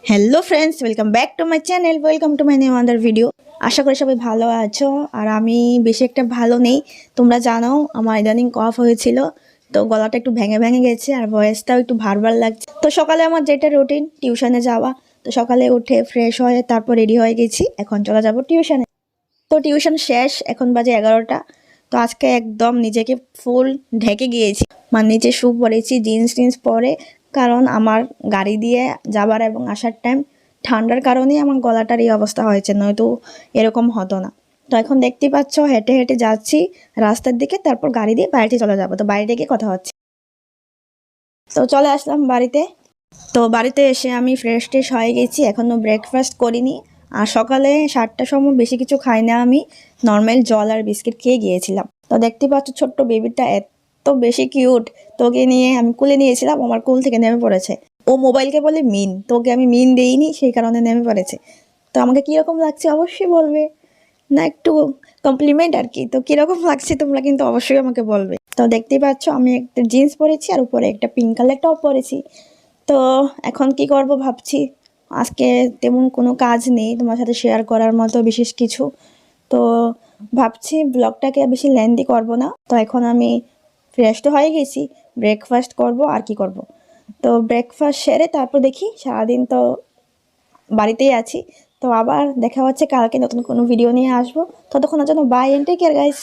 Hello friends, welcome back to my channel, welcome to my new other video. আশা করি সবাই ভালো আছো। আর আমি বেশি একটা ভালো নেই। তোমরা জানো আমার ইদানিং কফ হয়েছিল, তো গলাটা একটু ভেঙে ভেঙে গেছে আর ভয়েসটাও একটু ভার লাগছে। তো সকালে আমার যেটা রুটিন টিউশনে যাওয়া, তো সকালে উঠে ফ্রেশ হয়ে তারপর রেডি হয়ে গেছি, এখন চলে যাব টিউশনে। তো টিউশন শেষ, এখন বাজে 11টা। তো আজকে একদম নিজেকে ফুল ঢেকে গিয়েছি, মানে নিচে শু পরেছি, জিন্স টিন্স পরে, কারণ আমার গাড়ি দিয়ে যাবার এবং আসার টাইম ঠান্ডার কারণেই আমার গলাটার এই অবস্থা হয়েছে, নয়তো এরকম হতো না। তো এখন দেখতে পাচ্ছ হেঁটে হেঁটে যাচ্ছি রাস্তার দিকে, তারপর গাড়ি দিয়ে বাড়িতে চলে যাবো। তো বাড়িতে গিয়ে কথা হচ্ছে। তো চলে আসলাম বাড়িতে। তো বাড়িতে এসে আমি ফ্রেশ ট্রেশ হয়ে গেছি, এখনও ব্রেকফাস্ট করিনি। আর সকালে 7টার সময় বেশি কিছু খাই না, আমি নর্মাল জল আর বিস্কিট খেয়ে গিয়েছিলাম। তো দেখতে পাচ্ছ ছোট্ট বেবিটা এত বেশি কিউট, তোকে নিয়ে আমি কুলে নিয়েছিলাম, আমার কুল থেকে নেমে পড়েছে। ও মোবাইলকে বলে মিন, তোকে আমি মিন দেইনি, সেই কারণে নেমে পড়েছে। তো আমাকে কীরকম লাগছে অবশ্যই বলবে, না একটু কমপ্লিমেন্ট আর কি। তো কীরকম লাগছে তোমরা কিন্তু অবশ্যই আমাকে বলবে। তো দেখতেই পাচ্ছ আমি একটা জিন্স পরেছি আর উপরে একটা পিঙ্ক কালার টপ পরেছি। তো এখন কি করব ভাবছি। আজকে তেমন কোনো কাজ নেই তোমার সাথে শেয়ার করার মতো বিশেষ কিছু। তো ভাবছি ব্লগটাকে বেশি লেন্দি করব না। তো এখন আমি ফ্রেশ তো হয়ে গেছি, ব্রেকফাস্ট করব আর কি করব। তো ব্রেকফাস্ট সেরে তারপর দেখি, সারাদিন তো বাড়িতেই আছি। তো আবার দেখা হচ্ছে কালকে নতুন কোনো ভিডিও নিয়ে আসবো। ততক্ষণের জন্য bye and take care guys.